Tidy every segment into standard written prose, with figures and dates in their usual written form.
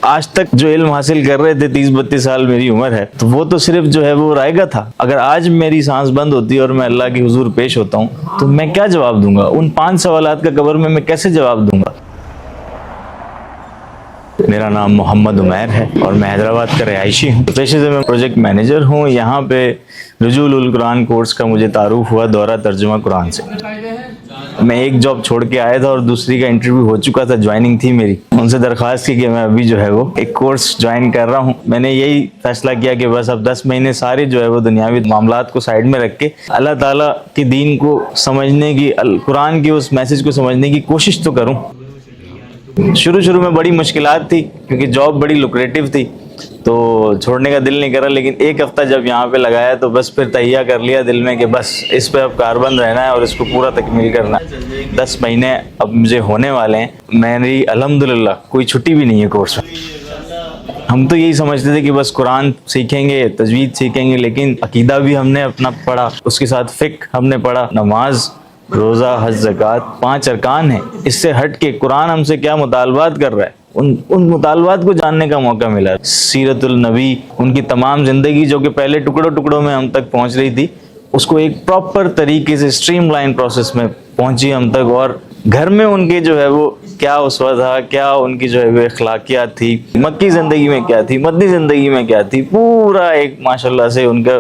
آج تک جو علم حاصل کر رہے تھے 30-32 سال میری عمر ہے، تو وہ تو صرف جو ہے وہ رائے گا تھا. اگر آج میری سانس بند ہوتی ہے اور میں اللہ کے حضور پیش ہوتا ہوں تو میں کیا جواب دوں گا؟ ان 5 سوالات کا قبر میں کیسے جواب دوں گا؟ میرا نام محمد عمیر ہے اور میں حیدرآباد کا رہائشی ہوں. پیشے سے میں پروجیکٹ مینیجر ہوں. یہاں پہ رجوع القرآن کورس کا مجھے تعارف ہوا دورہ ترجمہ قرآن سے. میں ایک جاب چھوڑ کے آیا تھا اور دوسری کا انٹرویو ہو چکا تھا، جوائننگ تھی میری. ان سے درخواست کی کہ میں ابھی جو ہے وہ ایک کورس جوائن کر رہا ہوں. میں نے یہی فیصلہ کیا کہ بس اب 10 مہینے سارے جو ہے وہ دنیاوی معاملات کو سائیڈ میں رکھ کے اللہ تعالیٰ کی دین کو سمجھنے کی، قرآن کے اس میسج کو سمجھنے کی کوشش تو کروں. شروع میں بڑی مشکلات تھی کیونکہ جاب بڑی لوکریٹو تھی تو چھوڑنے کا دل نہیں کرا، لیکن ایک ہفتہ جب یہاں پہ لگایا تو بس پھر تہیہ کر لیا دل میں کہ بس اس پہ اب کاربند رہنا ہے اور اس کو پورا تکمیل کرنا ہے. 10 مہینے اب مجھے ہونے والے ہیں. میری الحمدللہ کوئی چھٹی بھی نہیں ہے کورس میں. ہم تو یہی سمجھتے تھے کہ بس قرآن سیکھیں گے، تجوید سیکھیں گے، لیکن عقیدہ بھی ہم نے اپنا پڑھا، اس کے ساتھ فقہ ہم نے پڑھا، نماز، روزہ، حج، زکوٰۃ 5 ارکان ہیں. اس سے ہٹ کے قرآن ہم سے کیا مطالبات کر رہا ہے، ان مطالبات کو جاننے کا موقع ملا. سیرت النبی، ان کی تمام زندگی جو کہ پہلے ٹکڑوں میں ہم تک پہنچ رہی تھی، اس کو ایک پراپر طریقے سے اسٹریم لائن پروسیس میں پہنچی ہم تک. اور گھر میں ان کے جو ہے وہ کیا اسوہ تھا، کیا ان کی جو ہے وہ اخلاقیات تھی، مکی زندگی میں کیا تھی، مدنی زندگی میں کیا تھی، پورا ایک ماشاءاللہ سے ان کا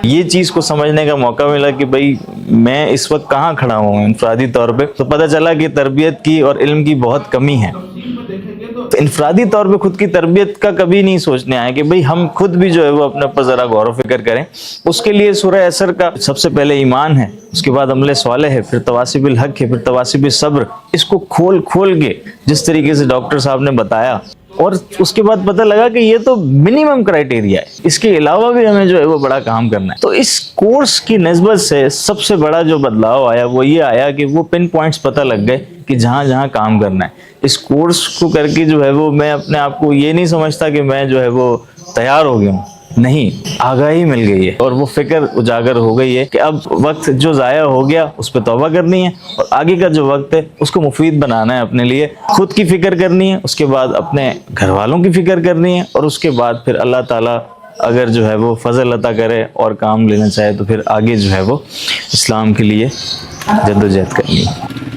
یہ چیز کو سمجھنے کا موقع ملا کہ بھئی میں اس وقت کہاں کھڑا ہوں انفرادی طور پہ. تو پتہ چلا کہ تربیت کی اور علم کی بہت کمی ہے. تو انفرادی طور پہ خود کی تربیت کا کبھی نہیں سوچنے آئے کہ بھئی ہم خود بھی جو ہے وہ اپنے اوپر ذرا غور و فکر کریں. اس کے لیے سورہ اثر کا سب سے پہلے ایمان ہے، اس کے بعد عمل صالح ہے، پھر تواصی بالحق ہے، پھر تواصی بالصبر. اس کو کھول کے جس طریقے سے ڈاکٹر صاحب نے بتایا، اور اس کے بعد پتہ لگا کہ یہ تو منیمم کرائٹیریا ہے، اس کے علاوہ بھی ہمیں جو ہے وہ بڑا کام کرنا ہے. تو اس کورس کی نسبت سے سب سے بڑا جو بدلاؤ آیا وہ یہ آیا کہ وہ پن پوائنٹس پتہ لگ گئے کہ جہاں کام کرنا ہے. اس کورس کو کر کے جو ہے وہ میں اپنے آپ کو یہ نہیں سمجھتا کہ میں جو ہے وہ تیار ہو گیا ہوں، نہیں، آگاہی مل گئی ہے اور وہ فکر اجاگر ہو گئی ہے کہ اب وقت جو ضائع ہو گیا اس پہ توبہ کرنی ہے اور آگے کا جو وقت ہے اس کو مفید بنانا ہے. اپنے لیے خود کی فکر کرنی ہے، اس کے بعد اپنے گھر والوں کی فکر کرنی ہے، اور اس کے بعد پھر اللہ تعالیٰ اگر جو ہے وہ فضل عطا کرے اور کام لینا چاہے تو پھر آگے جو ہے وہ اسلام کے لیے جدوجہد کرنی ہے.